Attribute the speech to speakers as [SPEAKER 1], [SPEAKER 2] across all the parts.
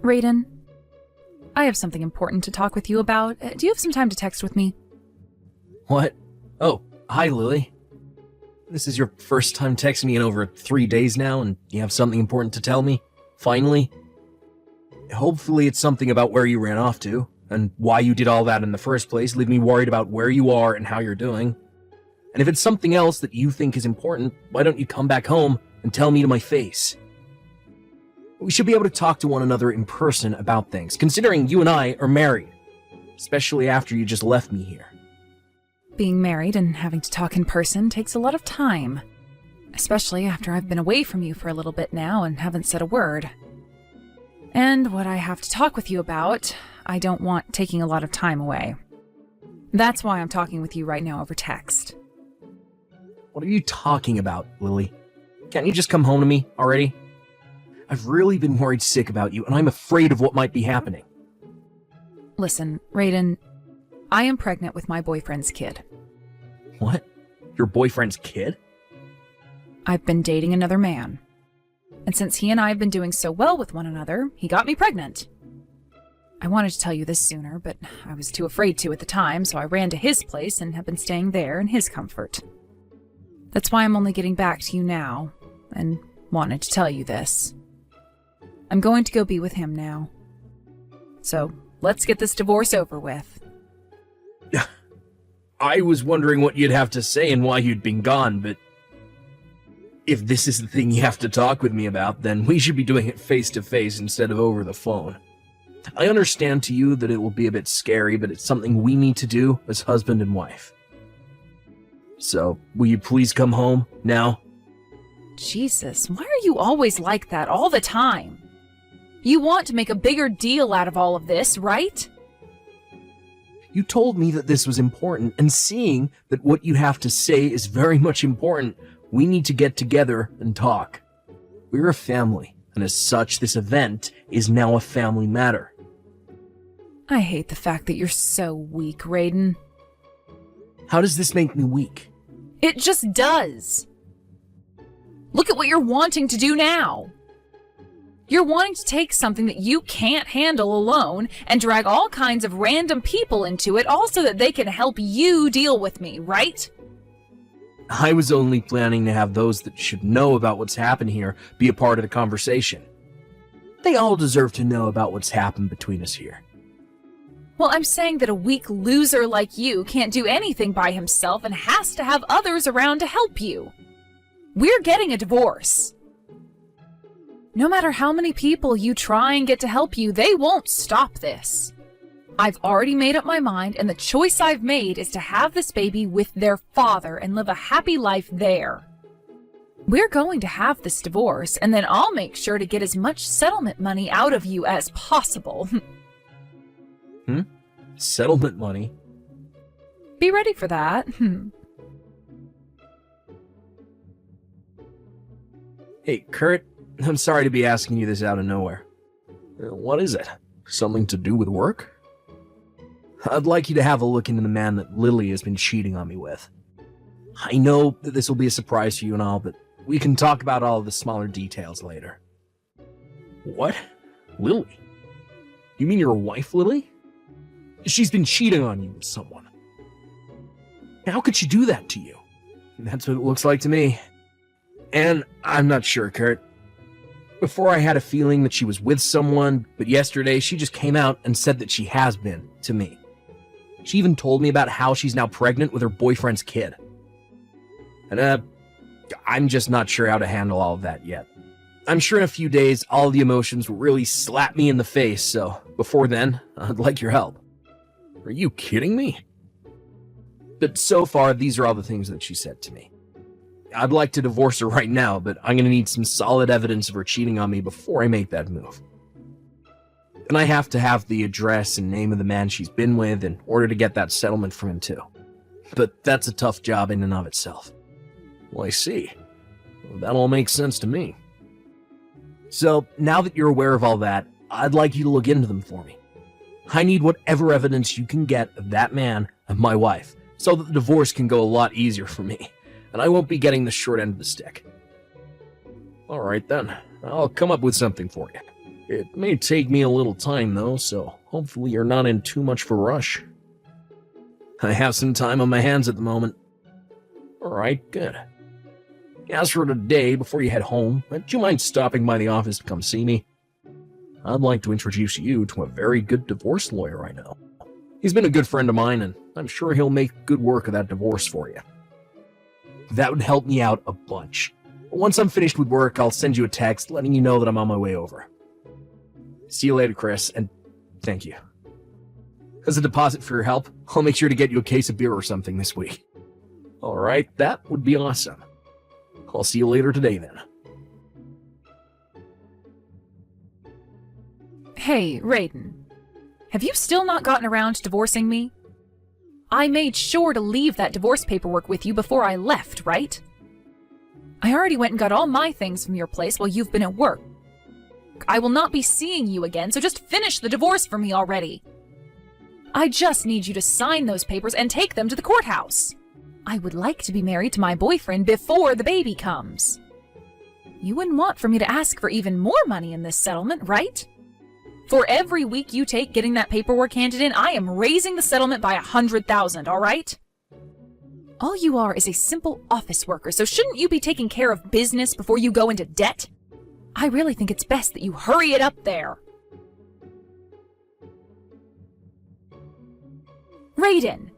[SPEAKER 1] Raiden, I have something important to talk with you about. Do you have some time to text with me?
[SPEAKER 2] What? Oh, hi, Lily. This is your first time texting me in over 3 days now, and you have something important to tell me? Finally? Hopefully it's something about where you ran off to, and why you did all that in the first place, leave me worried about where you are and how you're doing. And if it's something else that you think is important, why don't you come back home and tell me to my face? We should be able to talk to one another in person about things, considering you and I are married. Especially after you just left me here.
[SPEAKER 1] Being married and having to talk in person takes a lot of time. Especially after I've been away from you for a little bit now and haven't said a word. And what I have to talk with you about, I don't want taking a lot of time away. That's why I'm talking with you right now over text.
[SPEAKER 2] What are you talking about, Lily? Can't you just come home to me already? I've really been worried sick about you, and I'm afraid of what might be happening.
[SPEAKER 1] Listen, Raiden, I am pregnant with my boyfriend's kid.
[SPEAKER 2] What? Your boyfriend's kid?
[SPEAKER 1] I've been dating another man. And since he and I have been doing so well with one another, he got me pregnant. I wanted to tell you this sooner, but I was too afraid to at the time, so I ran to his place and have been staying there in his comfort. That's why I'm only getting back to you now, and wanted to tell you this. I'm going to go be with him now. So, let's get this divorce over with.
[SPEAKER 2] I was wondering what you'd have to say and why you'd been gone, but if this is the thing you have to talk with me about, then we should be doing it face to face instead of over the phone. I understand to you that it will be a bit scary, but it's something we need to do as husband and wife. So, will you please come home now?
[SPEAKER 1] Jesus, why are you always like that all the time? You want to make a bigger deal out of all of this, right?
[SPEAKER 2] You told me that this was important, and seeing that what you have to say is very much important, we need to get together and talk. We're a family, and as such, this event is now a family matter.
[SPEAKER 1] I hate the fact that you're so weak, Raiden.
[SPEAKER 2] How does this make me weak?
[SPEAKER 1] It just does. Look at what you're wanting to do now. You're wanting to take something that you can't handle alone and drag all kinds of random people into it all so that they can help you deal with me, right?
[SPEAKER 2] I was only planning to have those that should know about what's happened here be a part of the conversation. They all deserve to know about what's happened between us here.
[SPEAKER 1] Well, I'm saying that a weak loser like you can't do anything by himself and has to have others around to help you. We're getting a divorce. No matter how many people you try and get to help you, they won't stop this. I've already made up my mind, and the choice I've made is to have this baby with their father and live a happy life there. We're going to have this divorce, and then I'll make sure to get as much settlement money out of you as possible.
[SPEAKER 2] Settlement money?
[SPEAKER 1] Be ready for that.
[SPEAKER 2] Hey, Kurt, I'm sorry to be asking you this out of nowhere. What is it? Something to do with work? I'd like you to have a look into the man that Lily has been cheating on me with. I know that this will be a surprise to you and all, but we can talk about all of the smaller details later. What? Lily? You mean your wife, Lily? She's been cheating on you with someone. How could she do that to you? That's what it looks like to me. And I'm not sure, Kurt. Before I had a feeling that she was with someone, but yesterday she just came out and said that she has been, to me. She even told me about how she's now pregnant with her boyfriend's kid. And, I'm just not sure how to handle all of that yet. I'm sure in a few days, all the emotions will really slap me in the face, so before then, I'd like your help. Are you kidding me? But so far, these are all the things that she said to me. I'd like to divorce her right now, but I'm gonna need some solid evidence of her cheating on me before I make that move. And I have to have the address and name of the man she's been with in order to get that settlement from him too. But that's a tough job in and of itself. Well, I see. Well, that all makes sense to me. So, now that you're aware of all that, I'd like you to look into them for me. I need whatever evidence you can get of that man and my wife, so that the divorce can go a lot easier for me, and I won't be getting the short end of the stick. Alright then, I'll come up with something for you. It may take me a little time, though, so hopefully you're not in too much of a rush. I have some time on my hands at the moment. Alright, good. As for today, before you head home, would you mind stopping by the office to come see me? I'd like to introduce you to a very good divorce lawyer I know. He's been a good friend of mine, and I'm sure he'll make good work of that divorce for you. That would help me out a bunch. Once I'm finished with work, I'll send you a text letting you know that I'm on my way over. See you later, Chris, and thank you. As a deposit for your help, I'll make sure to get you a case of beer or something this week. Alright, that would be awesome. I'll see you later today, then.
[SPEAKER 1] Hey, Raiden. Have you still not gotten around to divorcing me? I made sure to leave that divorce paperwork with you before I left, right? I already went and got all my things from your place while you've been at work. I will not be seeing you again, so just finish the divorce for me already. I just need you to sign those papers and take them to the courthouse. I would like to be married to my boyfriend before the baby comes. You wouldn't want for me to ask for even more money in this settlement, right? For every week you take getting that paperwork handed in, I am raising the settlement by $100,000, all right? All you are is a simple office worker, so shouldn't you be taking care of business before you go into debt? I really think it's best that you hurry it up there. Raiden,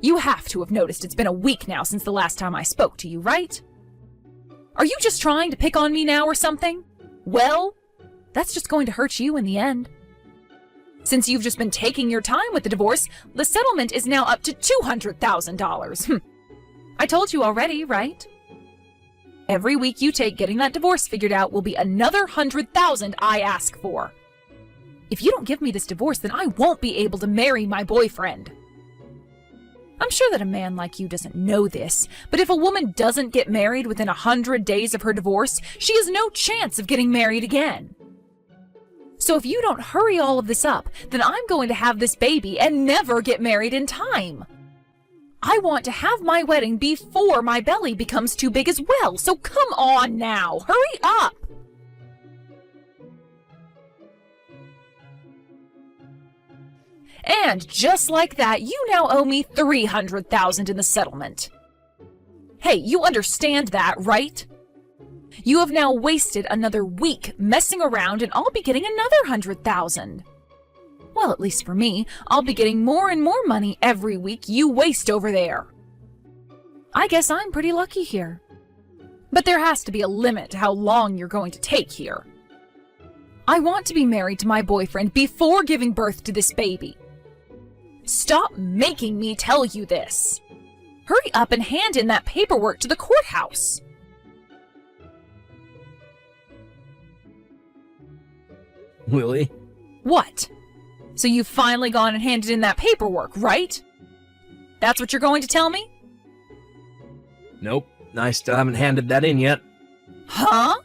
[SPEAKER 1] you have to have noticed it's been a week now since the last time I spoke to you, right? Are you just trying to pick on me now or something? Well, that's just going to hurt you in the end. Since you've just been taking your time with the divorce, the settlement is now up to $200,000. I told you already, right? Every week you take getting that divorce figured out will be another $100,000 I ask for. If you don't give me this divorce, then I won't be able to marry my boyfriend. I'm sure that a man like you doesn't know this, but if a woman doesn't get married within 100 days of her divorce, she has no chance of getting married again. So if you don't hurry all of this up, then I'm going to have this baby and never get married in time. I want to have my wedding before my belly becomes too big as well, so come on now, hurry up! And just like that, you now owe me $300,000 in the settlement. Hey, you understand that, right? You have now wasted another week messing around and I'll be getting another $100,000. Well, at least for me, I'll be getting more and more money every week you waste over there. I guess I'm pretty lucky here. But there has to be a limit to how long you're going to take here. I want to be married to my boyfriend before giving birth to this baby. Stop making me tell you this. Hurry up and hand in that paperwork to the courthouse.
[SPEAKER 2] Willie?
[SPEAKER 1] What? So you've finally gone and handed in that paperwork, right? That's what you're going to tell me?
[SPEAKER 2] Nope, I still haven't handed that in yet.
[SPEAKER 1] Huh?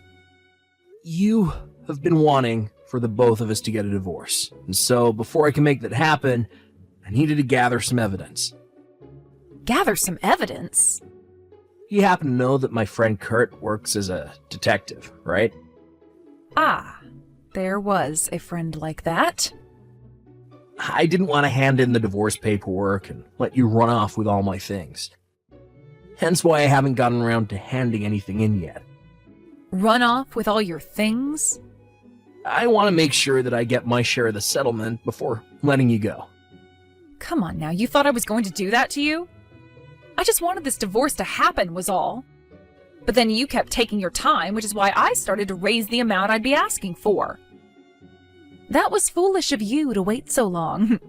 [SPEAKER 2] You have been wanting for the both of us to get a divorce, and so before I can make that happen, I needed to gather some evidence.
[SPEAKER 1] Gather some evidence?
[SPEAKER 2] You happen to know that my friend Kurt works as a detective, right?
[SPEAKER 1] Ah, there was a friend like that.
[SPEAKER 2] I didn't want to hand in the divorce paperwork and let you run off with all my things. Hence why I haven't gotten around to handing anything in yet.
[SPEAKER 1] Run off with all your things?
[SPEAKER 2] I want to make sure that I get my share of the settlement before letting you go.
[SPEAKER 1] Come on now, you thought I was going to do that to you? I just wanted this divorce to happen was all. But then you kept taking your time, which is why I started to raise the amount I'd be asking for. That was foolish of you to wait so long.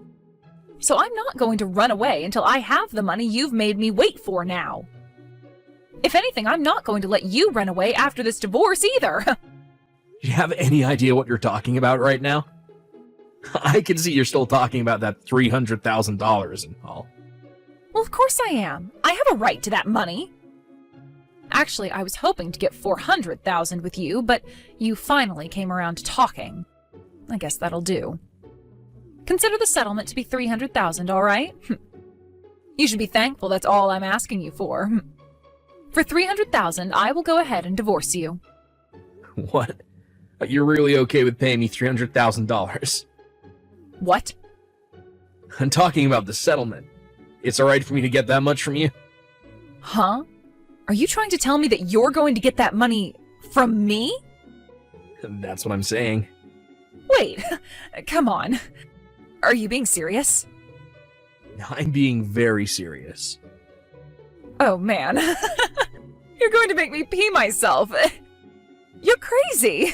[SPEAKER 1] So I'm not going to run away until I have the money you've made me wait for now. If anything, I'm not going to let you run away after this divorce either.
[SPEAKER 2] Do you have any idea what you're talking about right now? I can see you're still talking about that $300,000 and all.
[SPEAKER 1] Well, of course I am. I have a right to that money. Actually, I was hoping to get $400,000 with you, but you finally came around to talking. I guess that'll do. Consider the settlement to be $300,000, all right? You should be thankful that's all I'm asking you for. For $300,000, I will go ahead and divorce you.
[SPEAKER 2] What? You're really okay with paying me $300,000?
[SPEAKER 1] What?
[SPEAKER 2] I'm talking about the settlement. It's alright for me to get that much from you?
[SPEAKER 1] Huh? Are you trying to tell me that you're going to get that money from me?
[SPEAKER 2] That's what I'm saying.
[SPEAKER 1] Wait, come on. Are you being serious?
[SPEAKER 2] I'm being very serious.
[SPEAKER 1] Oh man. You're going to make me pee myself. You're crazy.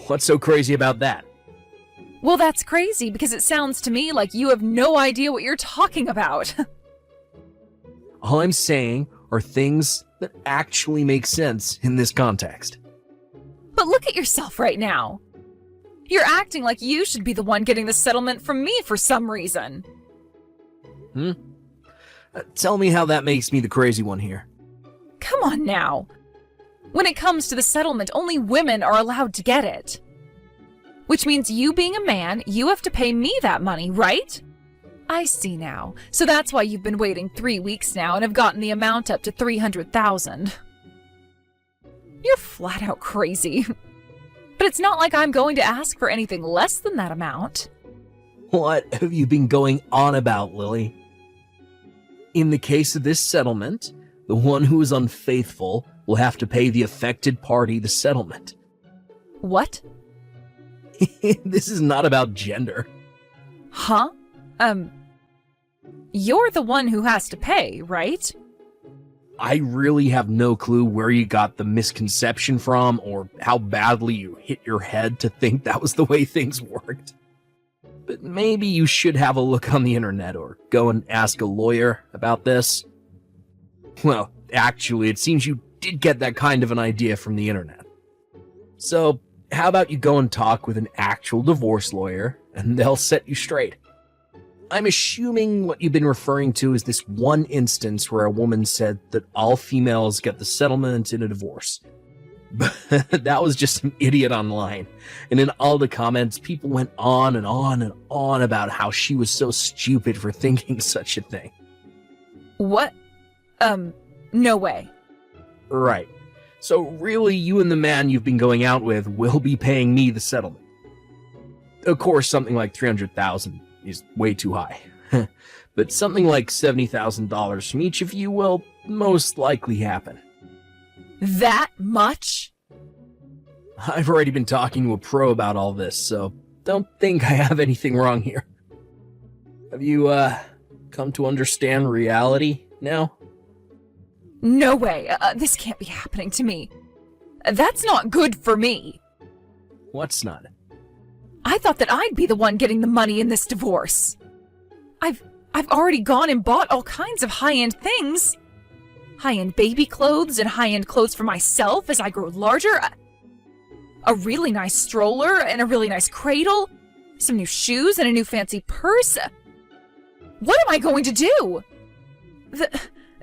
[SPEAKER 2] What's so crazy about that?
[SPEAKER 1] Well, that's crazy because it sounds to me like you have no idea what you're talking about.
[SPEAKER 2] All I'm saying are things that actually make sense in this context.
[SPEAKER 1] But look at yourself right now. You're acting like you should be the one getting the settlement from me for some reason.
[SPEAKER 2] Tell me how that makes me the crazy one here.
[SPEAKER 1] Come on now. When it comes to the settlement, only women are allowed to get it. Which means you being a man, you have to pay me that money, right? I see now. So that's why you've been waiting 3 weeks now and have gotten the amount up to $300,000. You're flat out crazy. But it's not like I'm going to ask for anything less than that amount.
[SPEAKER 2] What have you been going on about, Lily? In the case of this settlement, the one who is unfaithful will have to pay the affected party the settlement.
[SPEAKER 1] What?
[SPEAKER 2] This is not about gender.
[SPEAKER 1] Huh? You're the one who has to pay, right?
[SPEAKER 2] I really have no clue where you got the misconception from or how badly you hit your head to think that was the way things worked. But maybe you should have a look on the internet or go and ask a lawyer about this. Well, actually, it seems you did get that kind of an idea from the internet. So, how about you go and talk with an actual divorce lawyer, and they'll set you straight. I'm assuming what you've been referring to is this one instance where a woman said that all females get the settlement in a divorce. But that was just some idiot online. And in all the comments, people went on and on and on about how she was so stupid for thinking such a thing.
[SPEAKER 1] What? No way.
[SPEAKER 2] Right. So really, you and the man you've been going out with will be paying me the settlement. Of course, something like $300,000 is way too high. But something like $70,000 from each of you will most likely happen.
[SPEAKER 1] That much?
[SPEAKER 2] I've already been talking to a pro about all this, so don't think I have anything wrong here. Have you, come to understand reality now?
[SPEAKER 1] No way. This can't be happening to me. That's not good for me.
[SPEAKER 2] What's not?
[SPEAKER 1] I thought that I'd be the one getting the money in this divorce. I've already gone and bought all kinds of high-end things. High-end baby clothes and high-end clothes for myself as I grow larger. A really nice stroller and a really nice cradle. Some new shoes and a new fancy purse. What am I going to do?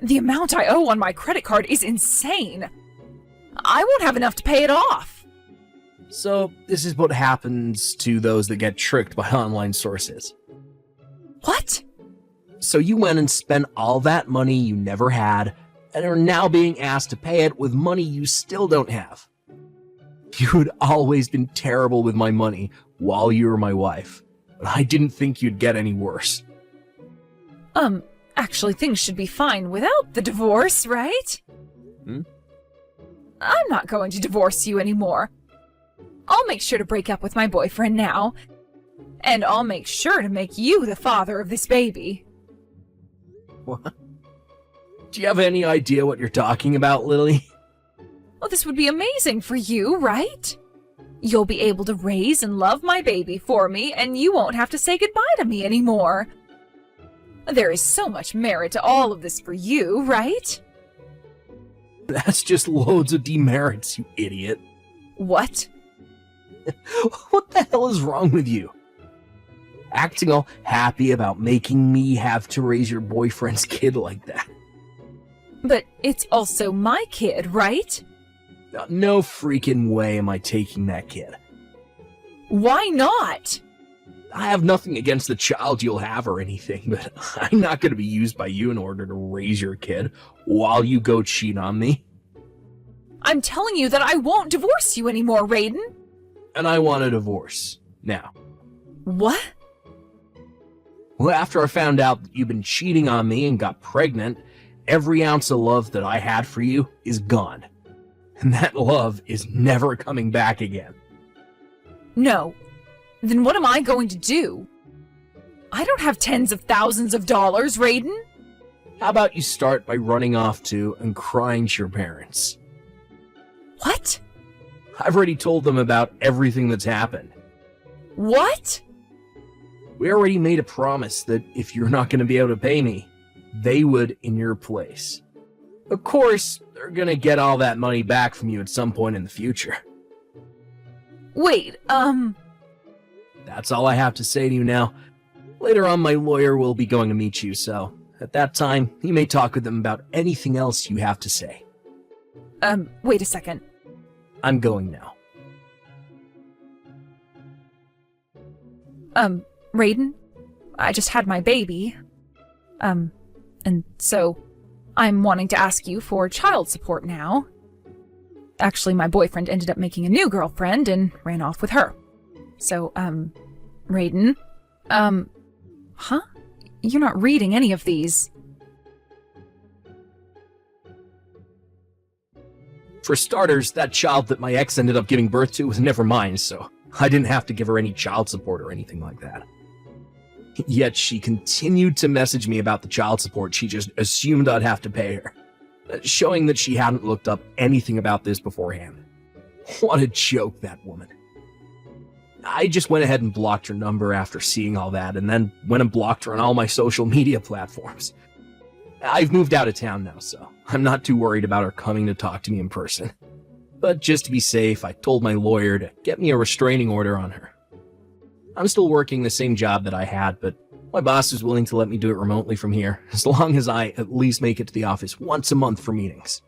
[SPEAKER 1] The amount I owe on my credit card is insane. I won't have enough to pay it off.
[SPEAKER 2] So, this is what happens to those that get tricked by online sources.
[SPEAKER 1] What?
[SPEAKER 2] So you went and spent all that money you never had, and are now being asked to pay it with money you still don't have. You had always been terrible with my money while you were my wife, but I didn't think you'd get any worse.
[SPEAKER 1] Actually, things should be fine without the divorce, right? I'm not going to divorce you anymore. I'll make sure to break up with my boyfriend now. And I'll make sure to make you the father of this baby.
[SPEAKER 2] What? Do you have any idea what you're talking about, Lily?
[SPEAKER 1] Well, this would be amazing for you, right? You'll be able to raise and love my baby for me, and you won't have to say goodbye to me anymore. There is so much merit to all of this for you, right?
[SPEAKER 2] That's just loads of demerits, you idiot.
[SPEAKER 1] What?
[SPEAKER 2] What the hell is wrong with you? Acting all happy about making me have to raise your boyfriend's kid like that.
[SPEAKER 1] But it's also my kid, right?
[SPEAKER 2] No freaking way am I taking that kid.
[SPEAKER 1] Why not?
[SPEAKER 2] I have nothing against the child you'll have or anything, but I'm not going to be used by you in order to raise your kid while you go cheat on me.
[SPEAKER 1] I'm telling you that I won't divorce you anymore, Raiden.
[SPEAKER 2] And I want a divorce. Now.
[SPEAKER 1] What?
[SPEAKER 2] Well, after I found out that you've been cheating on me and got pregnant, every ounce of love that I had for you is gone. And that love is never coming back again.
[SPEAKER 1] No. Then what am I going to do? I don't have tens of thousands of dollars, Raiden.
[SPEAKER 2] How about you start by running off to and crying to your parents?
[SPEAKER 1] What?
[SPEAKER 2] I've already told them about everything that's happened.
[SPEAKER 1] What?
[SPEAKER 2] We already made a promise that if you're not going to be able to pay me, they would in your place. Of course, they're going to get all that money back from you at some point in the future.
[SPEAKER 1] Wait,
[SPEAKER 2] That's all I have to say to you now. Later on, my lawyer will be going to meet you, so at that time, you may talk with them about anything else you have to say.
[SPEAKER 1] Wait a second.
[SPEAKER 2] I'm going now.
[SPEAKER 1] Raiden, I just had my baby. And so I'm wanting to ask you for child support now. Actually, my boyfriend ended up making a new girlfriend and ran off with her. So, Raiden, huh? You're not reading any of these.
[SPEAKER 2] For starters, that child that my ex ended up giving birth to was never mine, so I didn't have to give her any child support or anything like that. Yet she continued to message me about the child support she just assumed I'd have to pay her, showing that she hadn't looked up anything about this beforehand. What a joke, that woman. I just went ahead and blocked her number after seeing all that, and then went and blocked her on all my social media platforms. I've moved out of town now, so I'm not too worried about her coming to talk to me in person. But just to be safe, I told my lawyer to get me a restraining order on her. I'm still working the same job that I had, but my boss is willing to let me do it remotely from here, as long as I at least make it to the office once a month for meetings.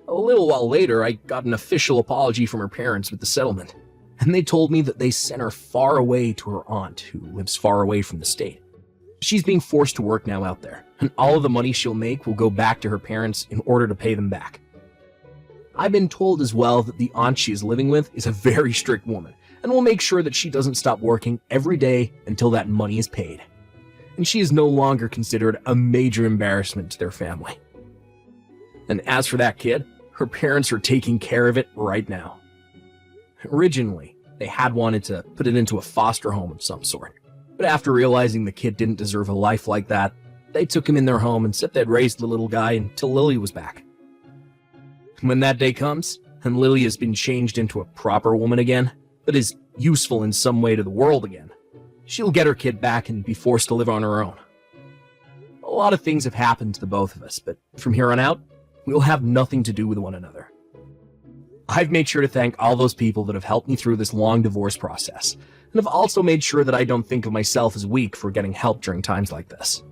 [SPEAKER 2] A little while later, I got an official apology from her parents with the settlement, and they told me that they sent her far away to her aunt, who lives far away from the state. She's being forced to work now out there, and all of the money she'll make will go back to her parents in order to pay them back. I've been told as well that the aunt she is living with is a very strict woman, and will make sure that she doesn't stop working every day until that money is paid. And she is no longer considered a major embarrassment to their family. And as for that kid, her parents are taking care of it right now. Originally, they had wanted to put it into a foster home of some sort, but after realizing the kid didn't deserve a life like that, they took him in their home and said they'd raise the little guy until Lily was back. When that day comes, and Lily has been changed into a proper woman again, that is useful in some way to the world again, she'll get her kid back and be forced to live on her own. A lot of things have happened to the both of us, but from here on out, we'll have nothing to do with one another. I've made sure to thank all those people that have helped me through this long divorce process, and have also made sure that I don't think of myself as weak for getting help during times like this.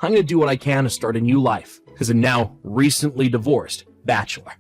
[SPEAKER 2] I'm going to do what I can to start a new life as a now recently divorced bachelor.